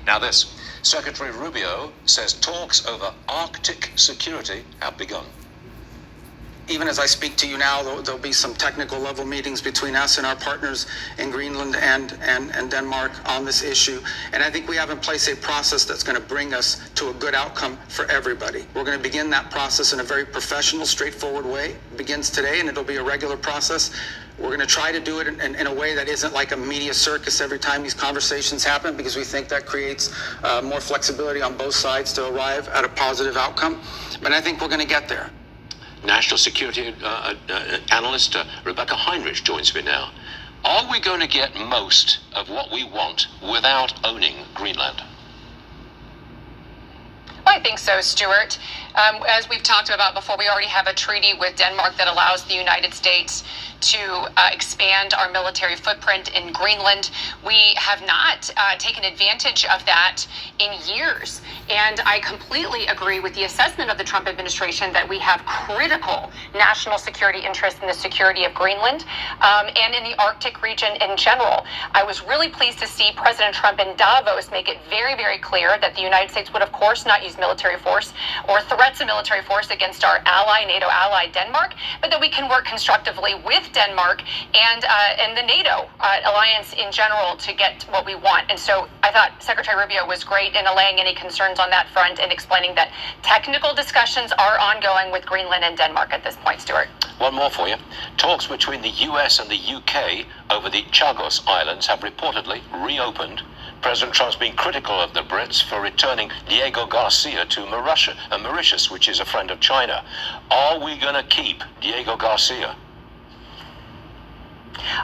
Now this, Secretary Rubio says talks over Arctic security have begun. Even as I speak to you now, there'll be some technical level meetings between us and our partners in Greenland and Denmark on this issue. And I think we have in place a process that's going to bring us to a good outcome for everybody. We're going to begin that process in a very professional, straightforward way. It begins today, and it'll be a regular process. We're going to try to do it in a way that isn't like a media circus every time these conversations happen, because we think that creates more flexibility on both sides to arrive at a positive outcome. But I think we're going to get there. National security analyst Rebecca Heinrich joins me now. Are we going to get most of what we want without owning Greenland? I think so, Stuart. As we've talked about before, we already have a treaty with Denmark that allows the United States to expand our military footprint in Greenland. We have not taken advantage of that in years. And I completely agree with the assessment of the Trump administration that we have critical national security interests in the security of Greenland and in the Arctic region in general. I was really pleased to see President Trump in Davos make it very, very clear that the United States would, of course, not use military force or threats of military force against our ally, NATO ally, Denmark, but that we can work constructively with Denmark and the NATO alliance in general to get what we want. And so I thought Secretary Rubio was great in allaying any concerns on that front and explaining that technical discussions are ongoing with Greenland and Denmark at this point, Stuart. One more for you. Talks between the US and the UK over the Chagos Islands have reportedly reopened. President Trump's been critical of the Brits for returning Diego Garcia to Mauritius, which is a friend of China. Are we going to keep Diego Garcia?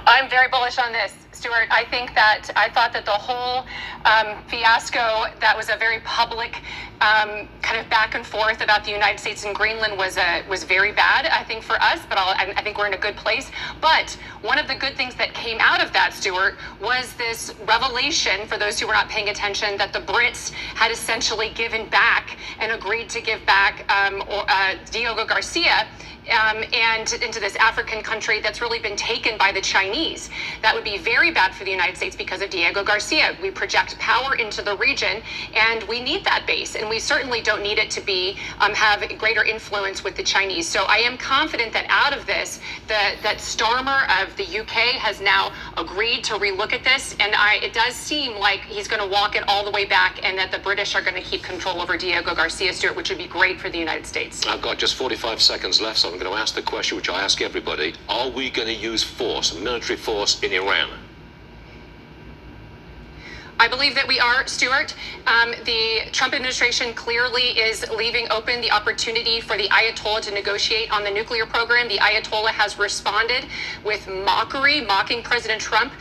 I'm very bullish on this, Stuart. I thought that the whole fiasco that was a very public kind of back and forth about the United States and Greenland was very bad, I think, for us, but I think we're in a good place. But one of the good things that came out of that, Stuart, was this revelation, for those who were not paying attention, that the Brits had essentially given back and agreed to give back Diego Garcia and into this African country that's really been taken by the Chinese. That would be very bad for the United States because of Diego Garcia. We project power into the region, and we need that base, and we certainly don't need it to be have greater influence with the Chinese. So I am confident that out of this, that Starmer of the UK has now agreed to relook at this, and it does seem like he's going to walk it all the way back, and that the British are going to keep control over Diego Garcia, Stuart, which would be great for the United States. I've got just 45 seconds left, so I'm going to ask the question which I ask everybody. Are we going to use force, military force, in Iran? I believe that we are, Stuart. The Trump administration clearly is leaving open the opportunity for the Ayatollah to negotiate on the nuclear program. The Ayatollah has responded with mocking President Trump.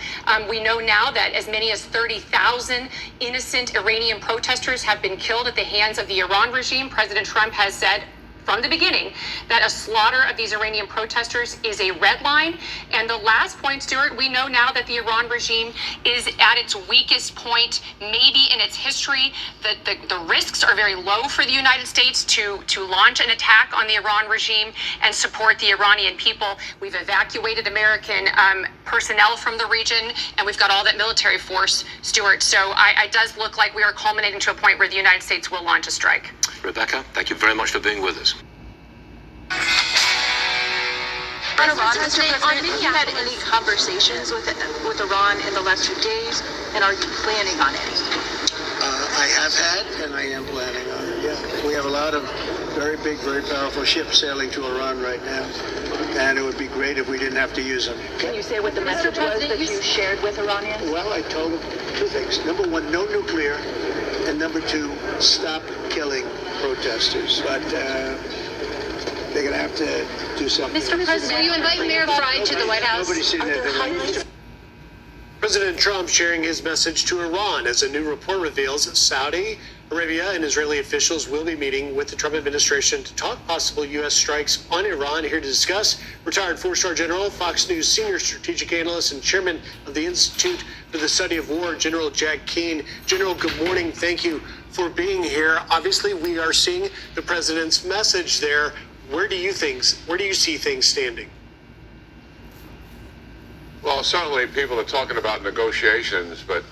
We know now that as many as 30,000 innocent Iranian protesters have been killed at the hands of the Iran regime. President Trump has said from the beginning that a slaughter of these Iranian protesters is a red line. And the last point, Stuart, we know now that the Iran regime is at its weakest point, maybe in its history. The risks are very low for the United States to launch an attack on the Iran regime and support the Iranian people. We've evacuated American personnel from the region, and we've got all that military force, Stuart. So it does look like we are culminating to a point where the United States will launch a strike. Rebecca, thank you very much for being with us. On Iran, Mr. President, have you had any conversations with Iran in the last few days, and are you planning on any? I have had, and I am planning on it, yeah. We have a lot of very big, very powerful ships sailing to Iran right now, and it would be great if we didn't have to use them. Can you say what the message was that you shared with Iranians? Well, I told them two things. Number one, no nuclear, and number two, stop killing protesters. But they're going to have to do something. Mr. President, will you invite Mayor Frey to the White House? Nobody's seen that. President Trump sharing his message to Iran as a new report reveals Saudi Arabia and Israeli officials will be meeting with the Trump administration to talk possible U.S. strikes on Iran. Here to discuss, retired four-star general, Fox News senior strategic analyst, and chairman of the Institute for the Study of War, General Jack Keane. General, good morning. Thank you for being here. Obviously, we are seeing the president's message there. Where do you see things standing? Well, certainly people are talking about negotiations, but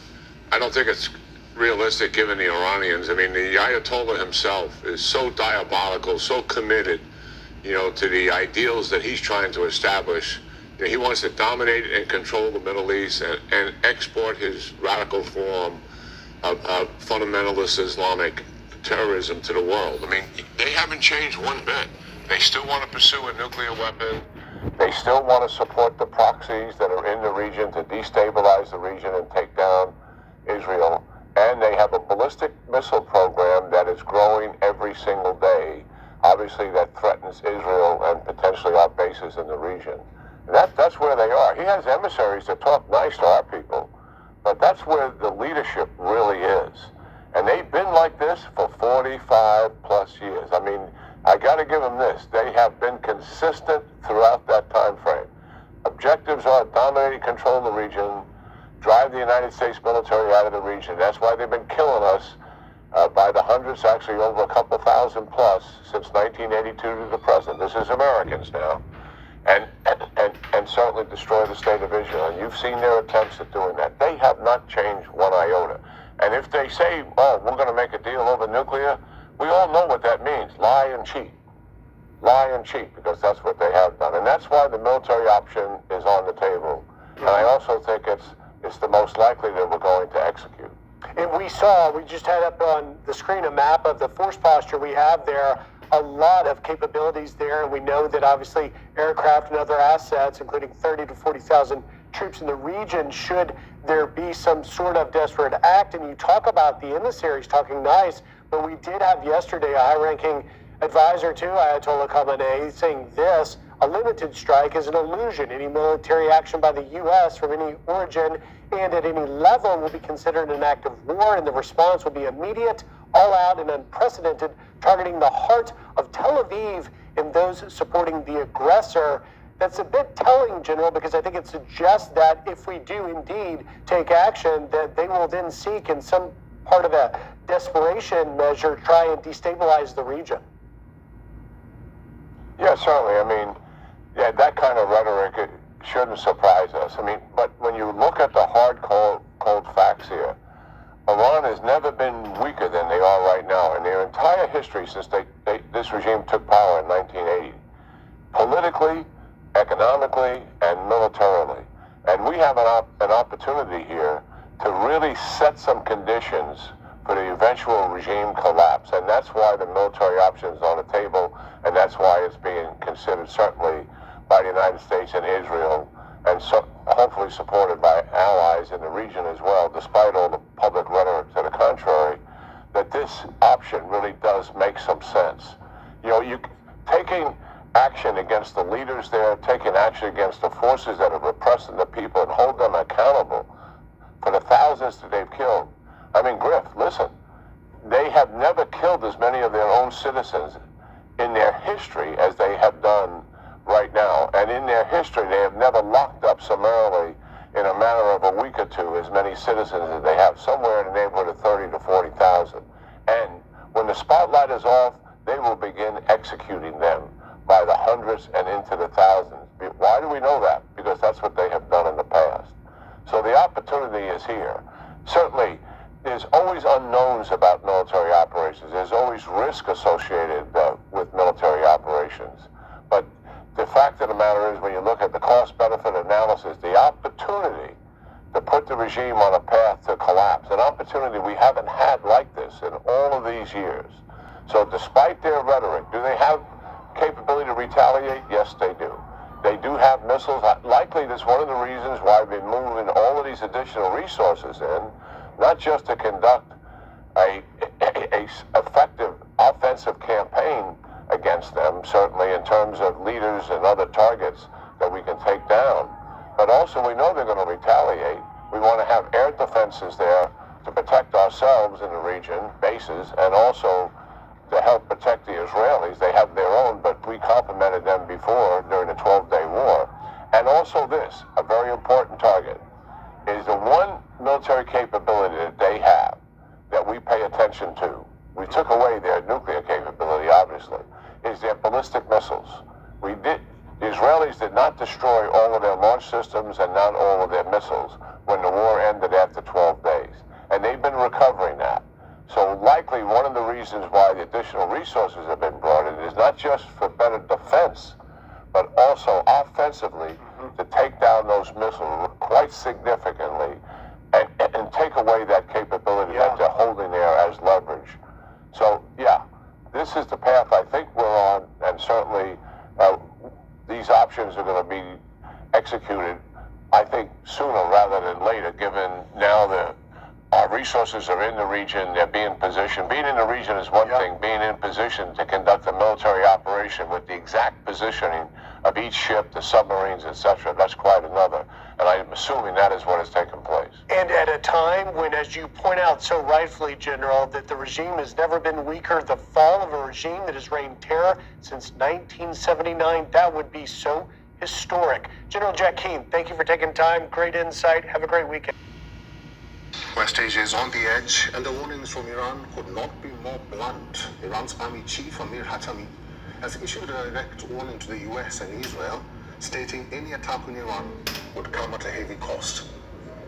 I don't think it's realistic given the Iranians. I mean, the Ayatollah himself is so diabolical, so committed, to the ideals that he's trying to establish. He wants to dominate and control the Middle East and export his radical form of fundamentalist Islamic terrorism to the world. I mean, they haven't changed one bit. They still want to pursue a nuclear weapon. They still want to support the proxies that are in the region to destabilize the region and take down Israel. And they have a ballistic missile program that is growing every single day. Obviously, that threatens Israel and potentially our bases in the region. That's where they are. He has emissaries that talk nice to our people, but that's where the leadership really is. And they've been like this for 45 plus years. I mean, I got to give them this. They have been consistent throughout that time frame. Objectives are dominate and control the region, drive the United States military out of the region. That's why they've been killing us by the hundreds, actually over a couple thousand plus since 1982 to the present. This is Americans now. And certainly destroy the state of Israel. And you've seen their attempts at doing that. They have not changed one iota. And if they say, oh, we're going to make a deal over nuclear, we all know what that means. Lie and cheat. Lie and cheat, because that's what they have done. And that's why the military option is on the table. And I also think it's the most likely that we're going to execute. And we just had up on the screen a map of the force posture we have there. A lot of capabilities there, and we know that obviously aircraft and other assets, including 30 to 40,000 troops in the region, should there be some sort of desperate act. And you talk about the emissaries talking nice, but we did have yesterday a high-ranking advisor to Ayatollah Khamenei saying this: a limited strike is an illusion. Any military action by the U.S. from any origin and at any level will be considered an act of war, and the response will be immediate, all-out, and unprecedented, targeting the heart of Tel Aviv and those supporting the aggressor. That's a bit telling, General, because I think it suggests that if we do indeed take action, that they will then seek, in some part of a desperation measure, try and destabilize the region. Yeah, certainly. I mean, that kind of rhetoric, it shouldn't surprise us. I mean, but when you look at the hard, cold facts here, Iran has never been weaker than they are right now in their entire history since this regime took power in 1980. Politically, economically, and militarily. And we have an opportunity here to really set some conditions for the eventual regime collapse. And that's why the military option is on the table, and that's why it's being considered certainly by the United States and Israel, and hopefully supported by allies in the region as well, despite all the public rhetoric to the contrary, that this option really does make some sense. You taking action against the leaders there, taking action against the forces that are repressing the people and hold them accountable for the thousands that they've killed. I mean, Griff, listen, they have never killed as many of their own citizens in their history as they have done right now. And in their history, they have never locked up summarily in a matter of a week or two as many citizens as they have, somewhere in the neighborhood of 30 to 40,000. And when the spotlight is off, they will begin executing them by the hundreds and into the thousands. Why do we know that? Because that's what they have done in the past. So the opportunity is here. Certainly, there's always unknowns about military operations. There's always risk associated with military operations. But the fact of the matter is, when you look at the cost-benefit analysis, the opportunity to put the regime on a path to collapse, an opportunity we haven't had like this in all of these years. So despite their rhetoric, do they have capability to retaliate? Yes, they do. They do have missiles. Likely that's one of the reasons why they've been moving all of these additional resources in, not just to conduct a effective offensive campaign against them, certainly in terms of leaders and other targets that we can take down, but also we know they're going to retaliate. We want to have air defenses there to protect ourselves in the region, bases, and also to help protect the Israelis. They have their own, but we complimented them before during the 12-day war. And also this, a very important target, is the one military capability that they have that we pay attention to. We took away their nuclear capability, obviously, is their ballistic missiles. The Israelis did not destroy all of their launch systems and not all of their missiles when the war ended after 12 days. And they've been recovering that. So likely one of the reasons why the additional resources have been brought in is not just for better defense, but also offensively to take down those missiles quite significantly and take away that capability that they're holding there as leverage. So yeah, this is the path I think we're on, and certainly these options are going to be executed, I think, sooner rather than later, given now that our resources are in the region, they're being positioned. Being in the region is one thing, being in position to conduct a military operation with the exact positioning of each ship, the submarines, etc., that's quite another. And I'm assuming that is what has taken place. And at a time when, as you point out so rightfully, General, that the regime has never been weaker, the fall of a regime that has reigned terror since 1979, that would be so historic. General Jack Keane, thank you for taking time. Great insight. Have a great weekend. West Asia is on the edge, and the warnings from Iran could not be more blunt. Iran's Army Chief Amir Hatami has issued a direct warning to the US and Israel, stating any attack on Iran would come at a heavy cost.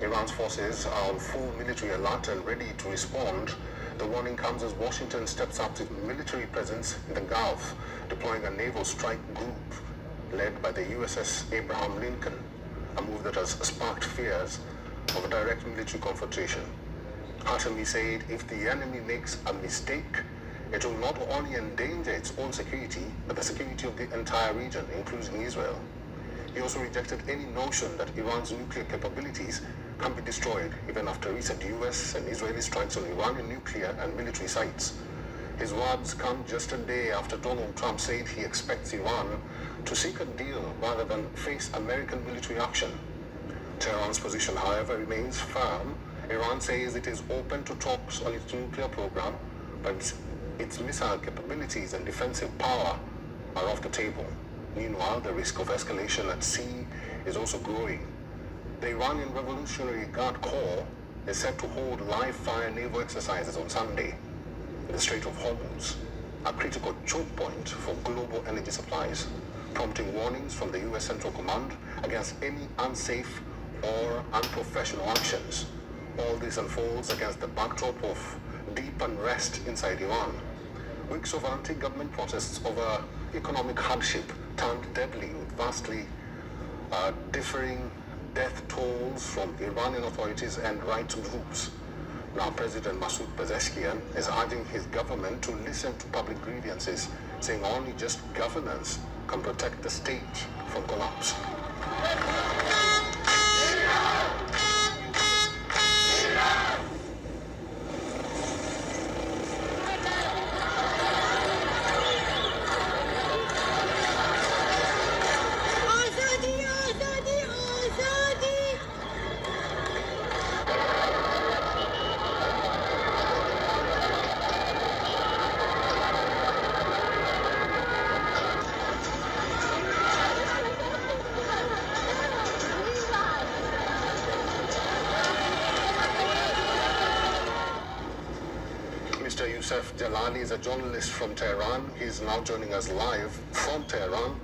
Iran's forces are on full military alert and ready to respond. The warning comes as Washington steps up its military presence in the Gulf, deploying a naval strike group led by the USS Abraham Lincoln, a move that has sparked fears of a direct military confrontation. Hatami said if the enemy makes a mistake, it will not only endanger its own security, but the security of the entire region, including Israel. He also rejected any notion that Iran's nuclear capabilities can be destroyed even after recent US and Israeli strikes on Iranian nuclear and military sites. His words come just a day after Donald Trump said he expects Iran to seek a deal rather than face American military action. Tehran's position, however, remains firm. Iran says it is open to talks on its nuclear program, but its missile capabilities and defensive power are off the table. Meanwhile, the risk of escalation at sea is also growing. The Iranian Revolutionary Guard Corps is set to hold live-fire naval exercises on Sunday in the Strait of Hormuz, a critical choke point for global energy supplies, prompting warnings from the U.S. Central Command against any unsafe or unprofessional actions. All this unfolds against the backdrop of deep unrest inside Iran. Weeks of anti-government protests over economic hardship turned deadly with vastly differing death tolls from Iranian authorities and rights groups. Now President Masoud Pezeshkian is urging his government to listen to public grievances, saying only just governance can protect the state from collapse. Mr. Youssef Jalali is a journalist from Tehran. He's now joining us live from Tehran.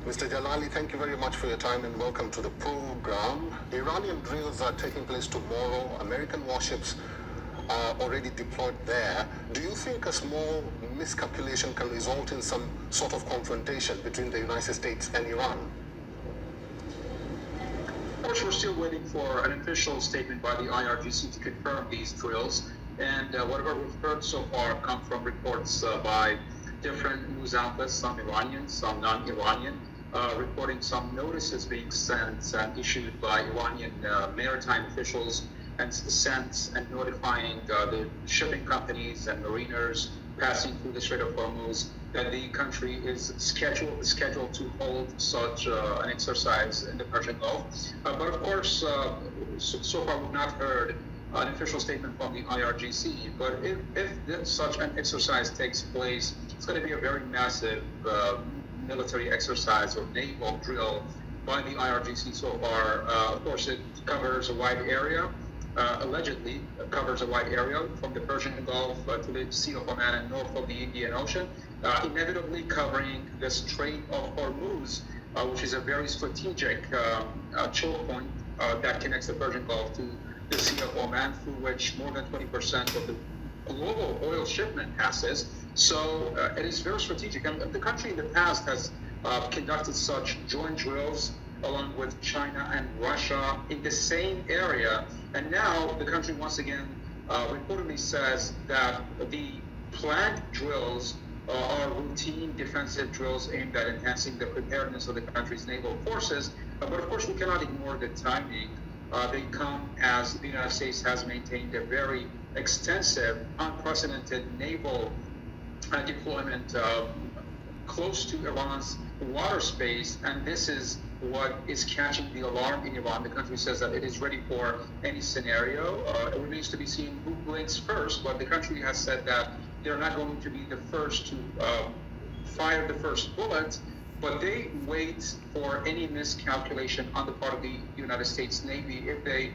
Mr. Jalali, thank you very much for your time and welcome to the program. Iranian drills are taking place tomorrow. American warships are already deployed there. Do you think a small miscalculation can result in some sort of confrontation between the United States and Iran? Of course, we're still waiting for an official statement by the IRGC to confirm these drills. And whatever we've heard so far come from reports by different news outlets, some Iranian, some non-Iranian, reporting some notices being sent and issued by Iranian maritime officials and sent and notifying the shipping companies and mariners passing through the Strait of Hormuz that the country is scheduled to hold such an exercise in the Persian Gulf. But of course, so far we've not heard an official statement from the IRGC, but if such an exercise takes place, it's going to be a very massive military exercise or naval drill by the IRGC so far. Of course, it covers a wide area, allegedly covers a wide area from the Persian Gulf to the Sea of Oman and north of the Indian Ocean, inevitably covering the Strait of Hormuz, which is a very strategic choke point that connects the Persian Gulf to the Sea of Oman, through which more than 20% of the global oil shipment passes. So it is very strategic. And the country in the past has conducted such joint drills along with China and Russia in the same area. And now the country once again reportedly says that the planned drills are routine defensive drills aimed at enhancing the preparedness of the country's naval forces. But of course, we cannot ignore the timing. They come as the United States has maintained a very extensive, unprecedented naval deployment close to Iran's water space, and this is what is catching the alarm in Iran. The country says that it is ready for any scenario. It remains to be seen who blinks first, but the country has said that they're not going to be the first to fire the first bullet, but they wait for any miscalculation on the part of the United States Navy. If they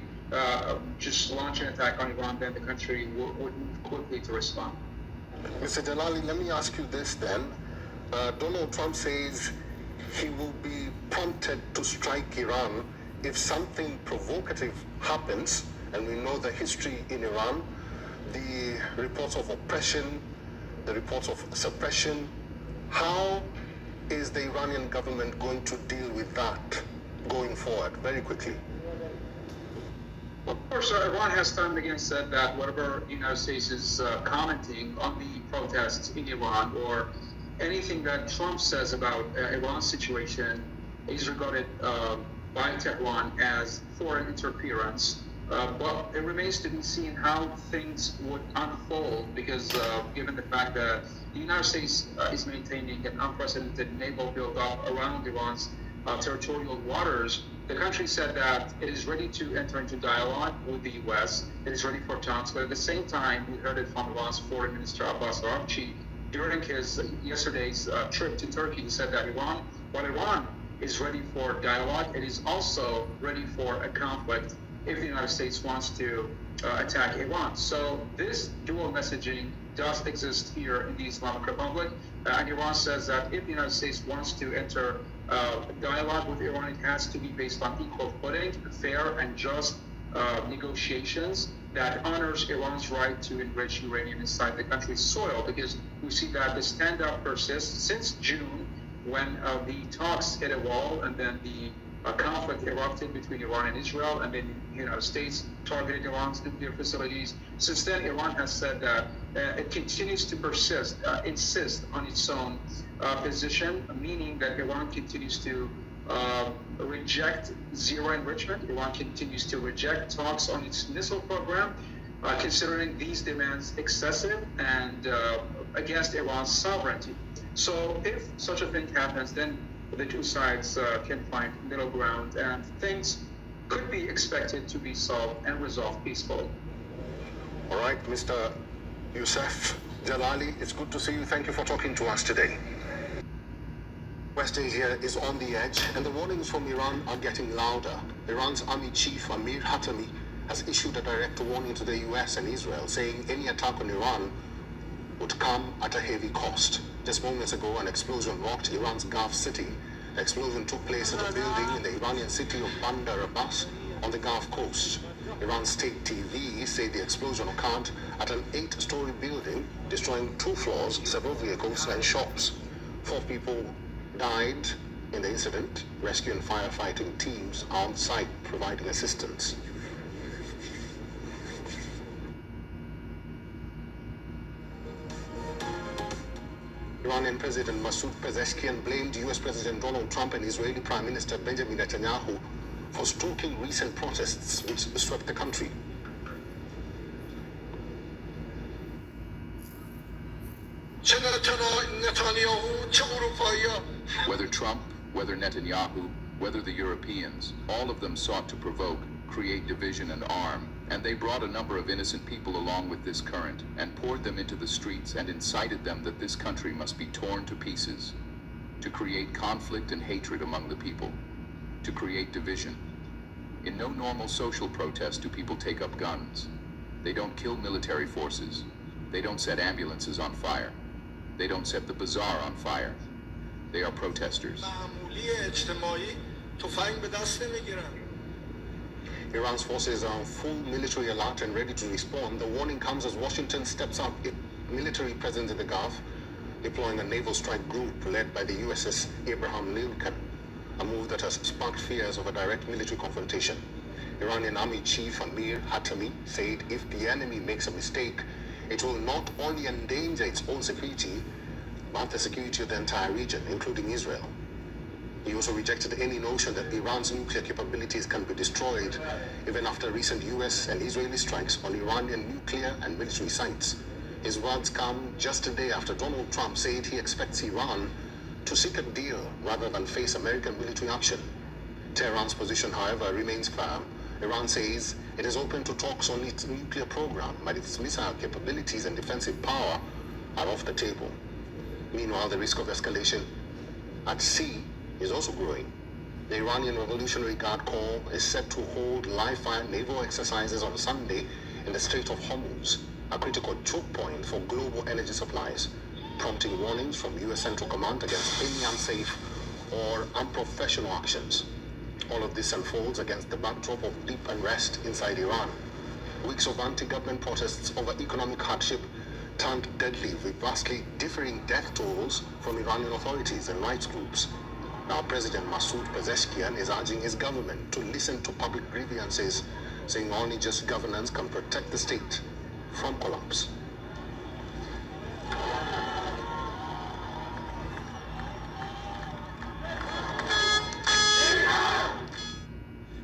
just launch an attack on Iran, then the country would move quickly to respond. Mr. Jalali, let me ask you this then. Donald Trump says he will be prompted to strike Iran if something provocative happens, and we know the history in Iran, the reports of oppression, the reports of suppression. How is the Iranian government going to deal with that going forward? Very quickly. Of course, Iran has time and again said that whatever the United States is commenting on the protests in Iran or anything that Trump says about Iran's situation is regarded by Tehran as foreign interference. But it remains to be seen how things would unfold because given the fact that the United States is maintaining an unprecedented naval buildup around Iran's territorial waters, the country said that it is ready to enter into dialogue with the U.S. It is ready for talks, but at the same time, we heard it from Iran's Foreign Minister Abbas Araghchi during his yesterday's trip to Turkey. He said that while Iran is ready for dialogue, it is also ready for a conflict if the United States wants to attack Iran. So this dual messaging does exist here in the Islamic Republic, and Iran says that if the United States wants to enter dialogue with Iran, it has to be based on equal footing, fair and just negotiations that honors Iran's right to enrich uranium inside the country's soil, because we see that the standoff persists since June when the talks hit a wall and then the conflict erupted between Iran and Israel, and then the United States targeted Iran's nuclear facilities. Since then, Iran has said that it continues to insist on its own position, meaning that Iran continues to reject zero enrichment. Iran continues to reject talks on its missile program, considering these demands excessive and against Iran's sovereignty. So if such a thing happens, then the two sides can find middle ground and things could be expected to be solved and resolved peacefully. All right, Mr. Youssef Jalali, it's good to see you. Thank you for talking to us today. West Asia is on the edge, and the warnings from Iran are getting louder. Iran's army chief Amir Hatami has issued a direct warning to the US and Israel, saying any attack on Iran would come at a heavy cost. Just moments ago, an explosion rocked Iran's Gulf city. The explosion took place at a building in the Iranian city of Bandar Abbas on the Gulf coast. Iran state TV said the explosion occurred at an 8-story building, destroying 2 floors, several vehicles and shops. 4 people died in the incident. Rescue and firefighting teams are on site providing assistance. Iranian President Masoud Pezeshkian blamed US President Donald Trump and Israeli Prime Minister Benjamin Netanyahu for stoking recent protests which swept the country. Whether Trump, whether Netanyahu, whether the Europeans, all of them sought to provoke, create division and arm, and they brought a number of innocent people along with this current and poured them into the streets and incited them that this country must be torn to pieces, to create conflict and hatred among the people, to create division. In no normal social protest do people take up guns. They don't kill military forces. They don't set ambulances on fire. They don't set the bazaar on fire. They are protesters. Iran's forces are on full military alert and ready to respond. The warning comes as Washington steps up its military presence in the Gulf, deploying a naval strike group led by the USS Abraham Lincoln, a move that has sparked fears of a direct military confrontation. Iranian Army Chief Amir Hatami said if the enemy makes a mistake, it will not only endanger its own security, but the security of the entire region, including Israel. He also rejected any notion that Iran's nuclear capabilities can be destroyed, even after recent US and Israeli strikes on Iranian nuclear and military sites. His words come just a day after Donald Trump said he expects Iran to seek a deal rather than face American military action. Tehran's position, however, remains firm. Iran says it is open to talks on its nuclear program, but its missile capabilities and defensive power are off the table. Meanwhile, the risk of escalation at sea is also growing. The Iranian Revolutionary Guard Corps is set to hold live-fire naval exercises on Sunday in the Strait of Hormuz, a critical choke point for global energy supplies, prompting warnings from U.S. Central Command against any unsafe or unprofessional actions. All of this unfolds against the backdrop of deep unrest inside Iran. Weeks of anti-government protests over economic hardship turned deadly, with vastly differing death tolls from Iranian authorities and rights groups. Now, President Masoud Pezeshkian is urging his government to listen to public grievances, saying only just governance can protect the state from collapse.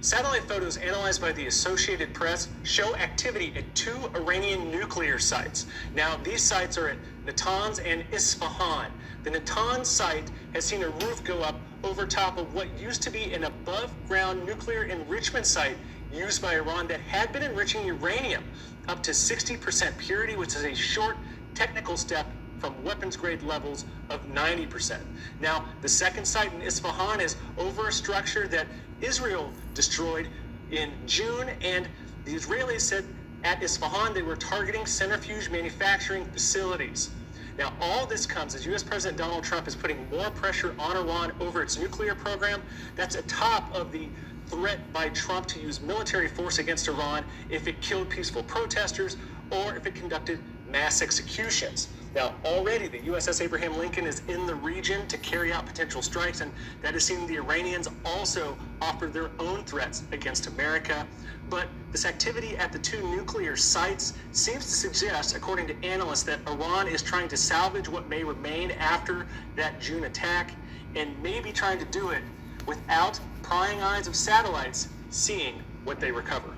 Satellite photos analyzed by the Associated Press show activity at 2 Iranian nuclear sites. Now, these sites are at Natanz and Isfahan. The Natanz site has seen a roof go up over top of what used to be an above-ground nuclear enrichment site used by Iran that had been enriching uranium up to 60% purity, which is a short technical step from weapons-grade levels of 90%. Now, the second site in Isfahan is over a structure that Israel destroyed in June, and the Israelis said at Isfahan they were targeting centrifuge manufacturing facilities. Now, all this comes as U.S. President Donald Trump is putting more pressure on Iran over its nuclear program. That's atop of the threat by Trump to use military force against Iran if it killed peaceful protesters or if it conducted mass executions. Now, already the USS Abraham Lincoln is in the region to carry out potential strikes, and that has seen the Iranians also offer their own threats against America. But this activity at the 2 nuclear sites seems to suggest, according to analysts, that Iran is trying to salvage what may remain after that June attack, and maybe trying to do it without prying eyes of satellites seeing what they recover.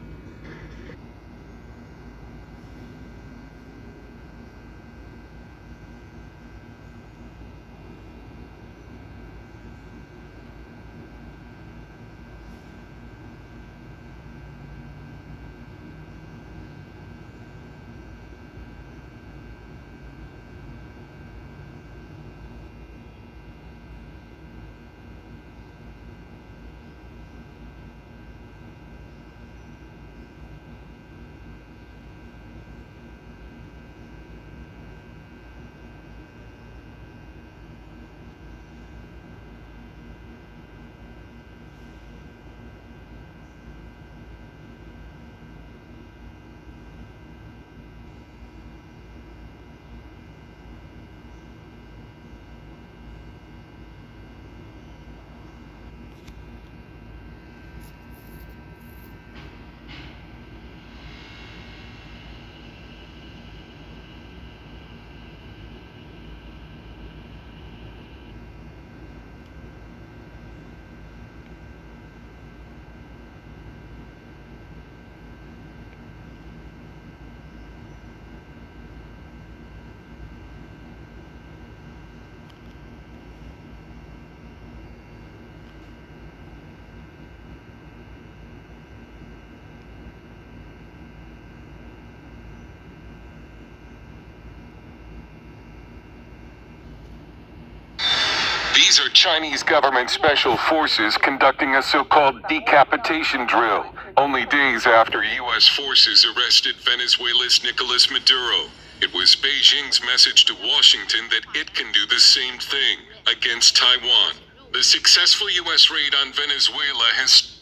These are Chinese government special forces conducting a so-called decapitation drill, only days after U.S. forces arrested Venezuela's Nicolas Maduro. It was Beijing's message to Washington that it can do the same thing against Taiwan. The successful U.S. raid on Venezuela has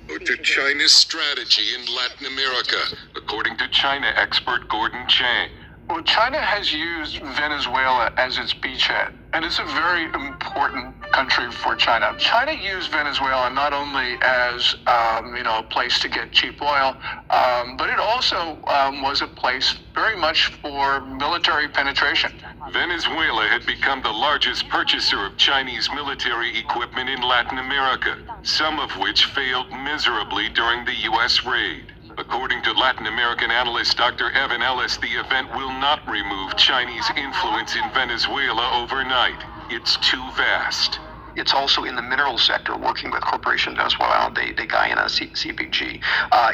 To China's strategy in Latin America, according to China expert Gordon Chang. Well, China has used Venezuela as its beachhead, and it's a very important country for China. China used Venezuela not only as a place to get cheap oil, but it also was a place very much for military penetration. Venezuela had become the largest purchaser of Chinese military equipment in Latin America, some of which failed miserably during the U.S. raid. According to Latin American analyst Dr. Evan Ellis, the event will not remove Chinese influence in Venezuela overnight. It's too vast. It's also in the mineral sector, working with Corporation Venezuela de Guyana, CPG.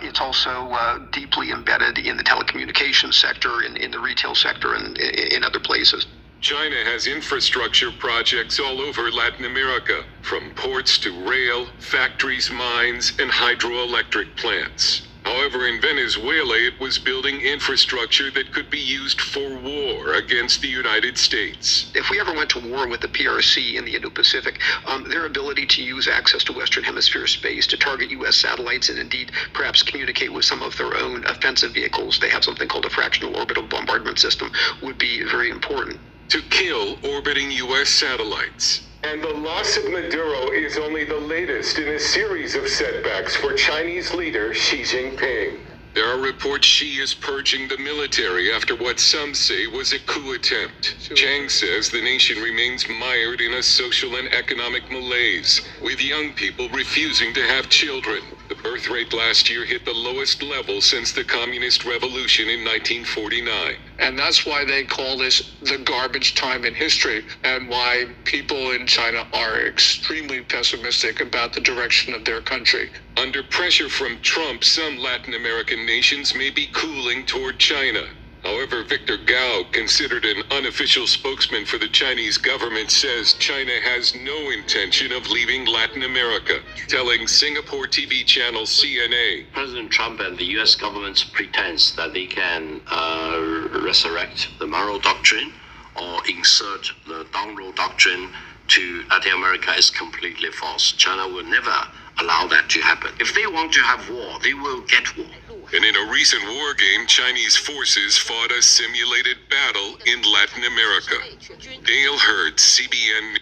It's also deeply embedded in the telecommunications sector, in the retail sector, and in other places. China has infrastructure projects all over Latin America, from ports to rail, factories, mines, and hydroelectric plants. However, in Venezuela, it was building infrastructure that could be used for war against the United States. If we ever went to war with the PRC in the Indo-Pacific, their ability to use access to Western Hemisphere space to target U.S. satellites and indeed perhaps communicate with some of their own offensive vehicles, they have something called a fractional orbital bombardment system, would be very important. To kill orbiting U.S. satellites. And the loss of Maduro is only the latest in a series of setbacks for Chinese leader Xi Jinping. There are reports Xi is purging the military after what some say was a coup attempt. Chang says the nation remains mired in a social and economic malaise, with young people refusing to have children. The birth rate last year hit the lowest level since the Communist Revolution in 1949. And that's why they call this the garbage time in history, and why people in China are extremely pessimistic about the direction of their country. Under pressure from Trump, some Latin American nations may be cooling toward China. However, Victor Gao, considered an unofficial spokesman for the Chinese government, says China has no intention of leaving Latin America, telling Singapore TV channel CNA. President Trump and the U.S. government's pretense that they can resurrect the Monroe Doctrine or insert the Monroe Doctrine to Latin America is completely false. China will never allow that to happen. If they want to have war, they will get war. And in a recent war game, Chinese forces fought a simulated battle in Latin America. Dale Hurd, CBN.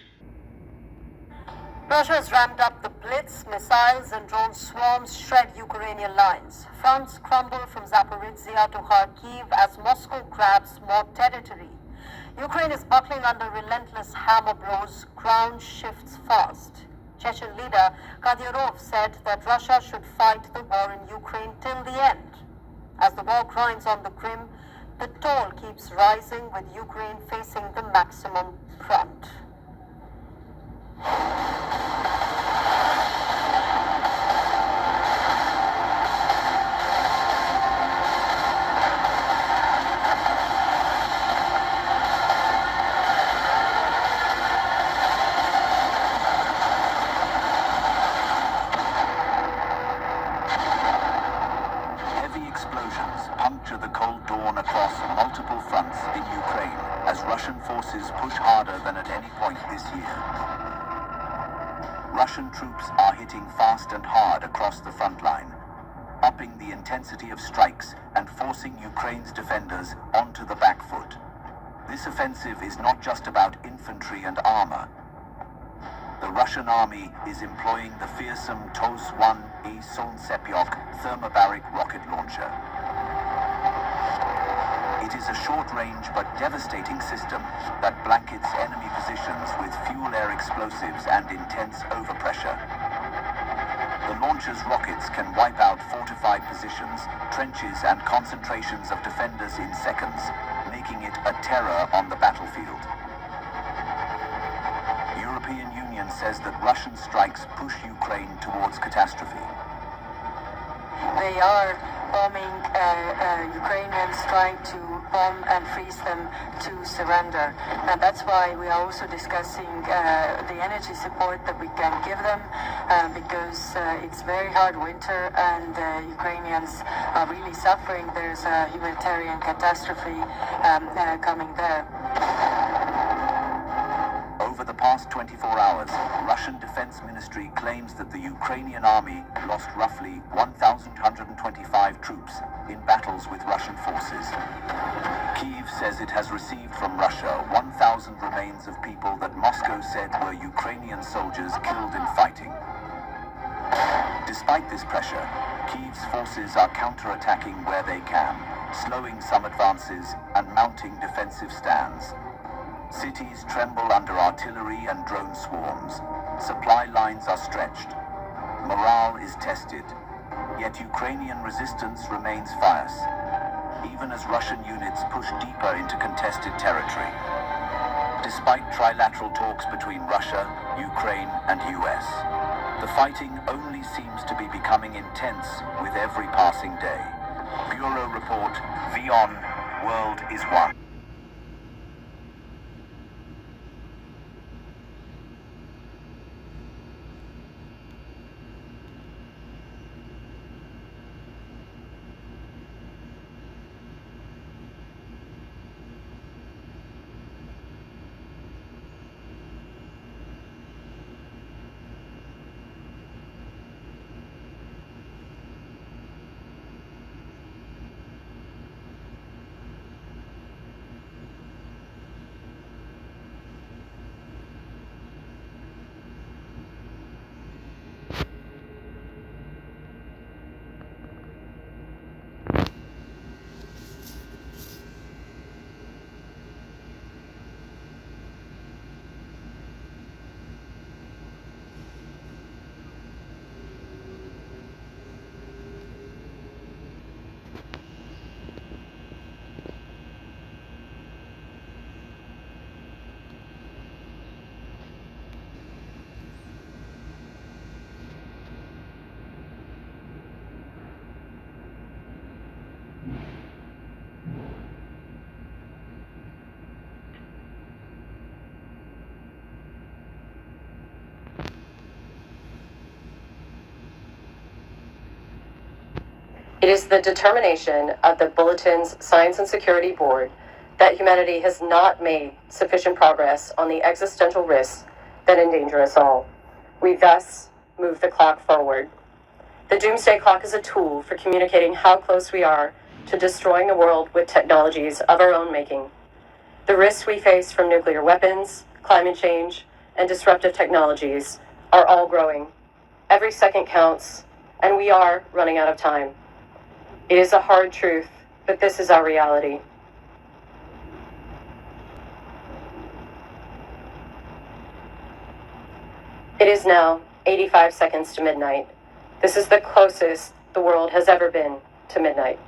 Russia has ramped up the Blitz, missiles and drone swarms shred Ukrainian lines. Fronts crumble from Zaporizhia to Kharkiv as Moscow grabs more territory. Ukraine is buckling under relentless hammer blows. Ground shifts fast. Chechen leader Kadyrov said that Russia should fight the war in Ukraine till the end. As the war grinds on the Crim, the toll keeps rising, with Ukraine facing the maximum front. Push harder than at any point this year. Russian troops are hitting fast and hard across the front line, upping the intensity of strikes and forcing Ukraine's defenders onto the back foot. This offensive is not just about infantry and armor. The Russian army is employing the fearsome TOS-1A Solntsepyok thermobaric rocket launcher. It is a short-range but devastating system that blankets enemy positions with fuel-air explosives and intense overpressure. The launcher's rockets can wipe out fortified positions, trenches and concentrations of defenders in seconds, making it a terror on the battlefield. European Union says that Russian strikes push Ukraine towards catastrophe. They are bombing Ukrainians, trying to bomb and freeze them to surrender. And that's why we are also discussing the energy support that we can give them, because it's very hard winter and Ukrainians are really suffering. There's a humanitarian catastrophe coming there. Over the past past 24 hours, Russian Defense Ministry claims that the Ukrainian army lost roughly 1,125 troops in battles with Russian forces. Kyiv says it has received from Russia 1,000 remains of people that Moscow said were Ukrainian soldiers killed in fighting. Despite this pressure, Kyiv's forces are counterattacking where they can, slowing some advances and mounting defensive stands. Cities tremble under artillery and drone swarms. Supply lines are stretched. Morale is tested. Yet Ukrainian resistance remains fierce, even as Russian units push deeper into contested territory. Despite trilateral talks between Russia, Ukraine, and US, the fighting only seems to be becoming intense with every passing day. Bureau Report, VON, World is One. It is the determination of the Bulletin's Science and Security Board that humanity has not made sufficient progress on the existential risks that endanger us all. We thus move the clock forward. The Doomsday Clock is a tool for communicating how close we are to destroying the world with technologies of our own making. The risks we face from nuclear weapons, climate change, and disruptive technologies are all growing. Every second counts, and we are running out of time. It is a hard truth, but this is our reality. It is now 85 seconds to midnight. This is the closest the world has ever been to midnight.